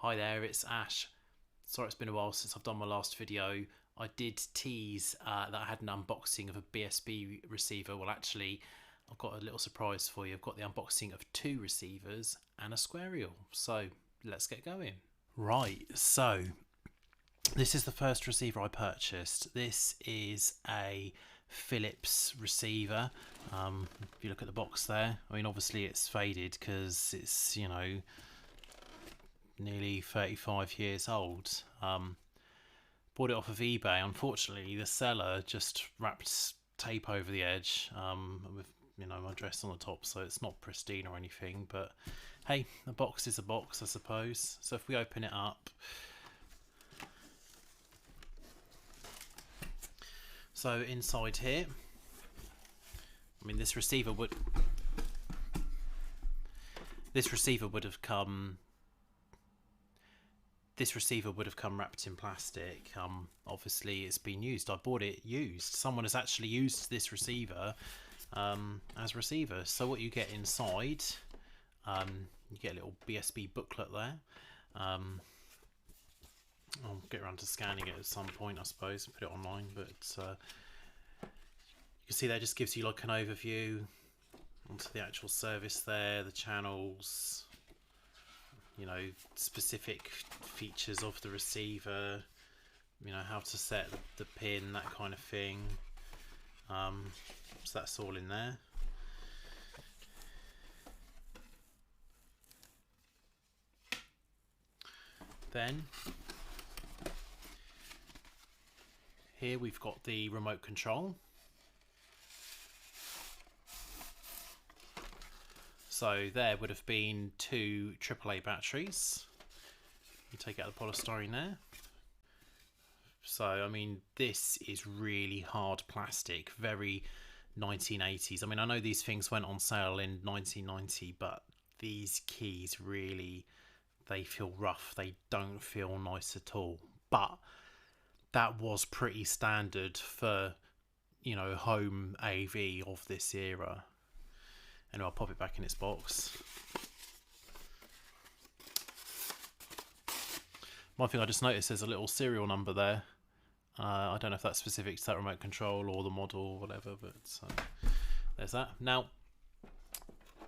Hi there, it's Ash. Sorry it's been a while since I've done my last video. I did tease that I had an unboxing of a BSB receiver. Well, actually, I've got a little surprise for you. I've got the unboxing of 2 receivers and a Squarial. So let's get going. Right, so this is the first receiver I purchased. This is a Philips receiver. If you look at the box there, I mean, obviously it's faded because it's, nearly 35 years old. Bought it off of eBay. Unfortunately, the seller just wrapped tape over the edge with my address on the top, so it's not pristine or anything. But hey, a box is a box, I suppose. So if we open it up, so inside here, I mean, this receiver would have come. This receiver would have come wrapped in plastic. Obviously, it's been used. I bought it used. Someone has actually used this receiver as receiver. So what you get inside, you get a little BSB booklet there. I'll get around to scanning it at some point, I suppose, and put it online. But you can see that just gives you like an overview onto the actual service there, the channels, specific features of the receiver, how to set the pin, that kind of thing. So that's all in there. Then here we've got the remote control. So there would have been 2 AAA batteries. You take out the polystyrene there. So, I mean, this is really hard plastic, very 1980s. I mean, I know these things went on sale in 1990, but these keys really, they feel rough. They don't feel nice at all. But that was pretty standard for, home AV of this era. Anyway, I'll pop it back in its box. One thing I just noticed, there's a little serial number there. I don't know if that's specific to that remote control or the model or whatever, but there's that. Now,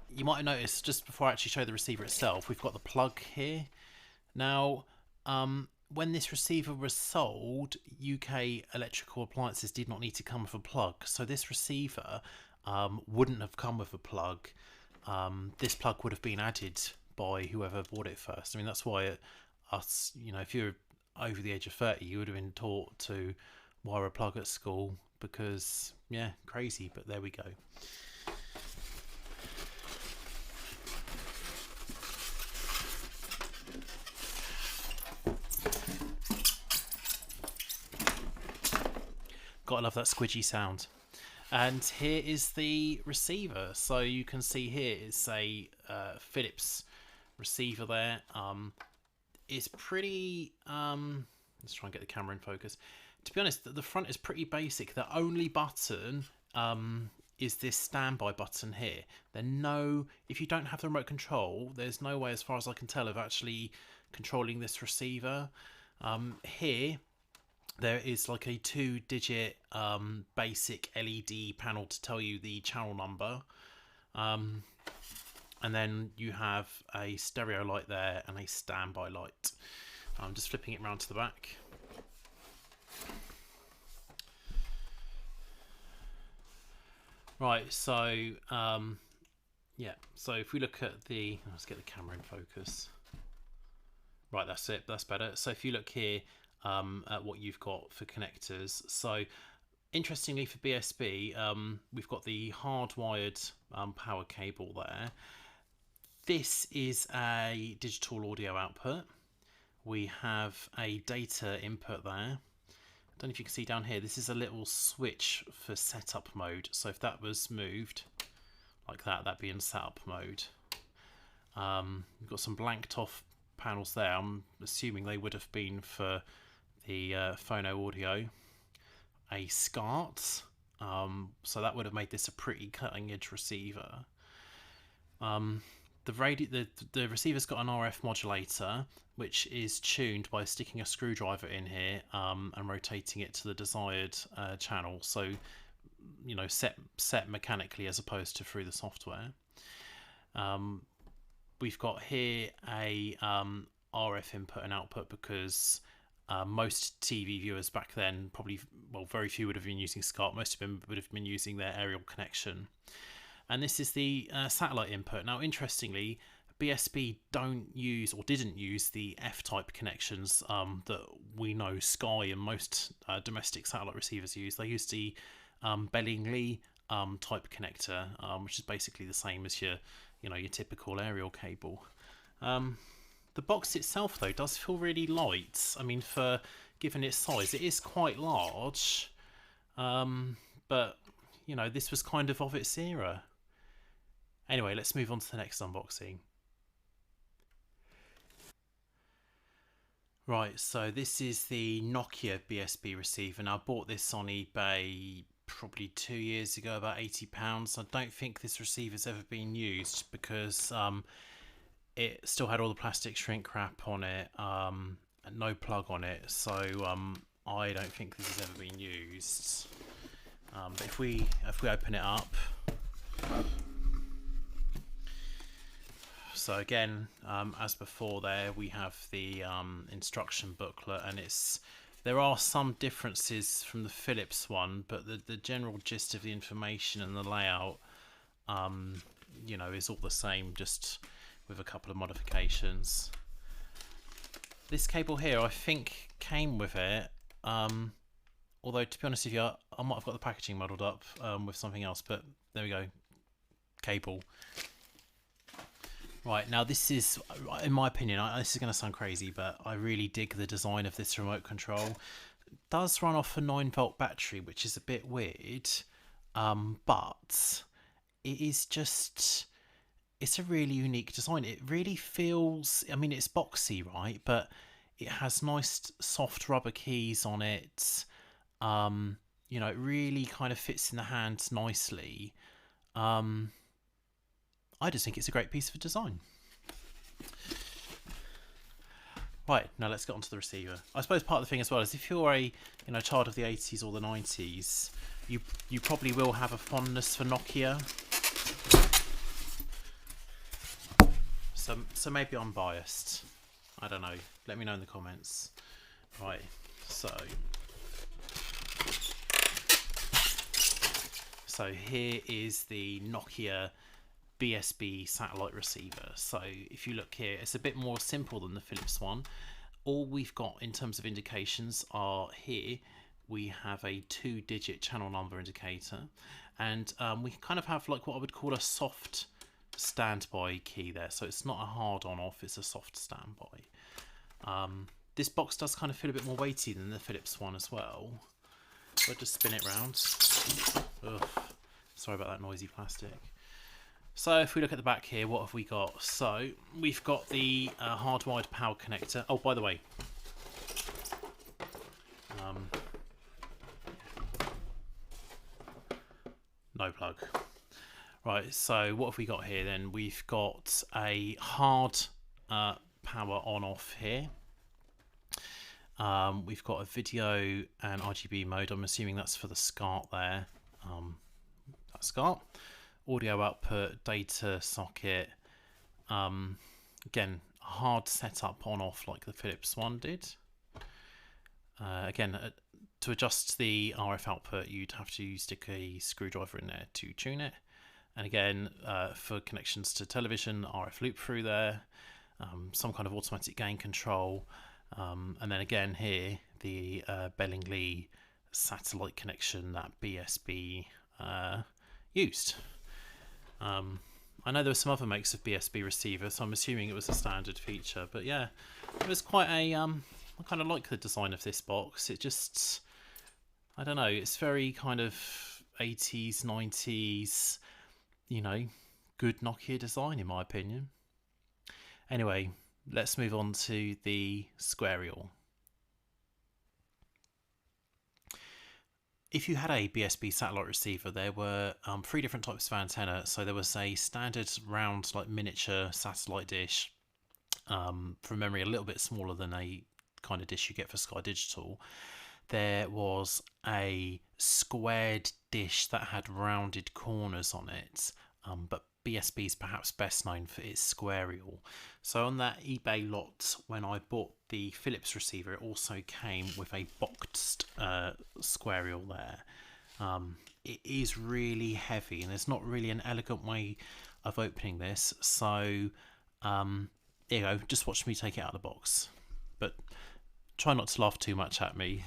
you might have noticed, just before I actually show the receiver itself, we've got the plug here. Now, when this receiver was sold, UK electrical appliances did not need to come with a plug. So this receiver wouldn't have come with a plug. This plug would have been added by whoever bought it first. I mean, that's why if you're over the age of 30, you would have been taught to wire a plug at school because, yeah, crazy, but there we go. Gotta love that squidgy sound. And here is the receiver. So you can see here it's a Philips receiver there. It's pretty, let's try and get the camera in focus. To be honest, the front is pretty basic. The only button is this standby button here. If you don't have the remote control, there's no way, as far as I can tell, of actually controlling this receiver. Here, there is like a 2-digit basic LED panel to tell you the channel number. And then you have a stereo light there and a standby light. I'm just flipping it around to the back. Right, so yeah, so if we look at let's get the camera in focus. Right, that's it, that's better. So if you look here at what you've got for connectors, so interestingly for BSB, we've got the hardwired power cable there. This is a digital audio output. We have a data input there. I don't know if you can see down here, this is a little switch for setup mode. So if that was moved like that, that'd be in setup mode. We've got some blanked off panels there. I'm assuming they would have been for the phono audio. A SCART, so that would have made this a pretty cutting edge receiver. the receiver's got an RF modulator, which is tuned by sticking a screwdriver in here and rotating it to the desired channel. So, you know, set mechanically as opposed to through the software. We've got here a RF input and output because most TV viewers back then probably, well, very few would have been using SCART. Most of them would have been using their aerial connection. And this is the satellite input. Now, interestingly, BSB don't use or didn't use the F-type connections that we know Sky and most domestic satellite receivers use. They use the Bellingly type connector, which is basically the same as your typical aerial cable. The box itself, though, does feel really light. I mean, for given its size, it is quite large. But you know, this was kind of its era. Anyway, let's move on to the next unboxing. Right, so this is the Nokia BSB receiver. Now, I bought this on eBay probably 2 years ago, about £80. I don't think this receiver's ever been used because it still had all the plastic shrink wrap on it, and no plug on it. So I don't think this has ever been used. But if we open it up. So again, as before there, we have the instruction booklet, and there are some differences from the Philips one, but the general gist of the information and the layout, you know, is all the same, just with a couple of modifications. This cable here, I think, came with it, although to be honest with you, I might have got the packaging muddled up with something else, but there we go, cable. Right, now this is, in my opinion, this is going to sound crazy, but I really dig the design of this remote control. It does run off a 9-volt battery, which is a bit weird, but it is just, it's a really unique design. It really feels, I mean, it's boxy, right, but it has nice soft rubber keys on it. You know, it really kind of fits in the hands nicely. I just think it's a great piece of design. Right, now let's get onto the receiver. I suppose part of the thing as well is if you're a child of the 80s or the 90s, you probably will have a fondness for Nokia. So maybe I'm biased. I don't know. Let me know in the comments. Right, so here is the Nokia BSB satellite receiver. So if you look here, it's a bit more simple than the Philips one. All we've got in terms of indications are here. We have a 2-digit channel number indicator, and we kind of have like what I would call a soft standby key there. So it's not a hard on off, it's a soft standby. This box does kind of feel a bit more weighty than the Philips one as well. So I just spin it round. Ugh, sorry about that noisy plastic. So if we look at the back here, what have we got? So we've got the hardwired power connector. Oh, by the way, no plug. Right, so what have we got here then? We've got a hard power on off here. We've got a video and RGB mode. I'm assuming that's for the SCART there. That's SCART. Audio output, data socket. Again, hard setup on off like the Philips one did. Again, to adjust the RF output, you'd have to stick a screwdriver in there to tune it. And again, for connections to television, RF loop through there, some kind of automatic gain control, and then again here, the Bellingly satellite connection that BSB used. I know there were some other makes of BSB receiver, so I'm assuming it was a standard feature, but yeah, it was quite a, I kind of like the design of this box. It just, I don't know, it's very kind of 80s, 90s, you know, good Nokia design in my opinion. Anyway, let's move on to the Squarial. if you had a BSB satellite receiver, there were 3 different types of antenna. So there was a standard round, like miniature satellite dish, from memory a little bit smaller than a kind of dish you get for Sky Digital. There was a squared dish that had rounded corners on it, but BSB is perhaps best known for its Squarial. So on that eBay lot, when I bought the Philips receiver, it also came with a boxed Squarial there. It is really heavy, and there's not really an elegant way of opening this. So there you go, just watch me take it out of the box. But try not to laugh too much at me.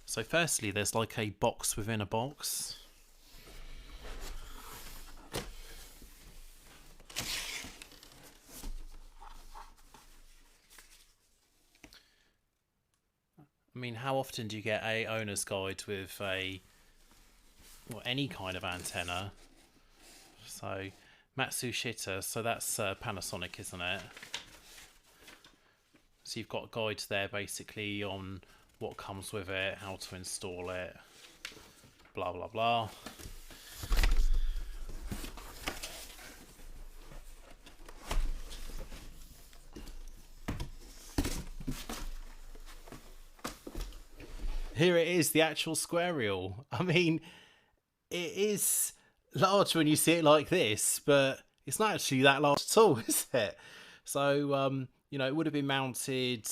So firstly, there's like a box within a box. I mean, how often do you get a owner's guide with any kind of antenna? So Matsushita, so that's Panasonic, isn't it? So you've got guides there basically on what comes with it, how to install it, blah blah blah. Here it is, the actual Squarial. I mean, it is large when you see it like this, but it's not actually that large at all, is it? So, you know, it would have been mounted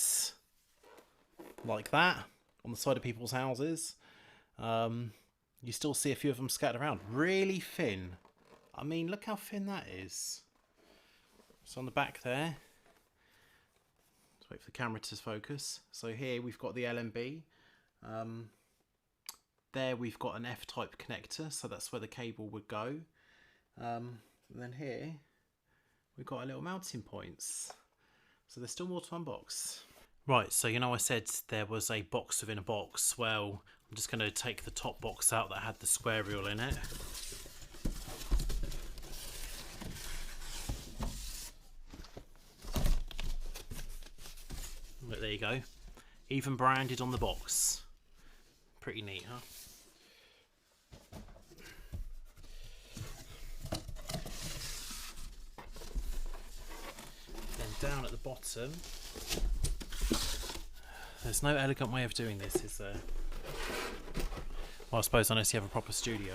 like that on the side of people's houses. You still see a few of them scattered around. Really thin. I mean, look how thin that is. It's on the back there. Let's wait for the camera to focus. So here we've got the LNB. There we've got an F-type connector, so that's where the cable would go. And then here we've got a little mounting points. So there's still more to unbox. Right, so you know I said there was a box within a box. Well, I'm just going to take the top box out that had the Squarial in it. But there you go. Even branded on the box. Pretty neat, huh? Then down at the bottom, there's no elegant way of doing this, is there? Well, I suppose unless you have a proper studio.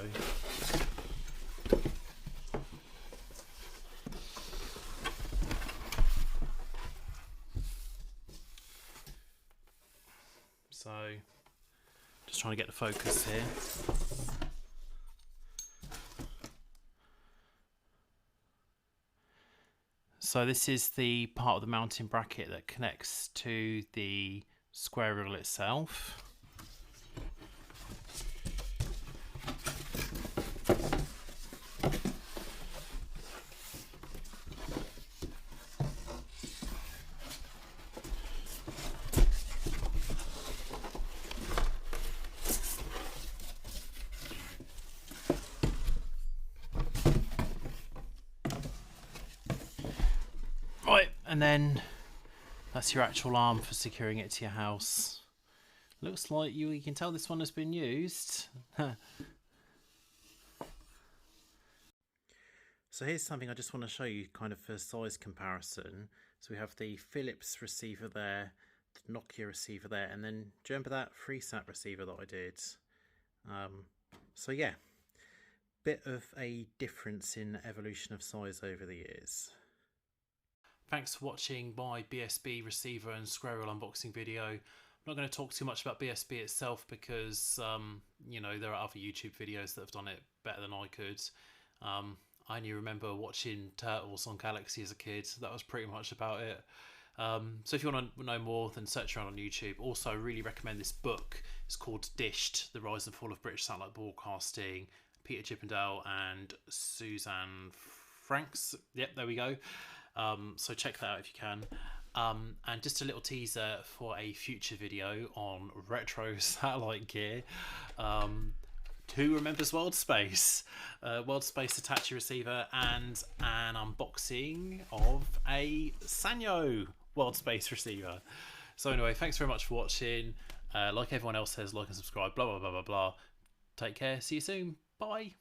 So, just trying to get the focus here. So this is the part of the mounting bracket that connects to the Squarial itself. Right, and then that's your actual arm for securing it to your house. Looks like you can tell this one has been used. So here's something I just want to show you kind of for size comparison. So we have the Philips receiver there, the Nokia receiver there, and then do you remember that FreeSat receiver that I did? So yeah, bit of a difference in evolution of size over the years. Thanks for watching my BSB receiver and Squarial unboxing video. I'm not going to talk too much about BSB itself because, you know, there are other YouTube videos that have done it better than I could. I only remember watching Turtles on Galaxy as a kid. That was pretty much about it. So if you want to know more, then search around on YouTube. Also, I really recommend this book. It's called Dished, The Rise and Fall of British Satellite Broadcasting. Peter Chippendale and Suzanne Franks. Yep, there we go. So check that out if you can. And just a little teaser for a future video on retro satellite gear. Who remembers World Space? World Space Hitachi receiver and an unboxing of a Sanyo World Space receiver. So anyway, thanks very much for watching. Like everyone else says, like and subscribe, blah, blah, blah, blah, blah. Take care. See you soon. Bye.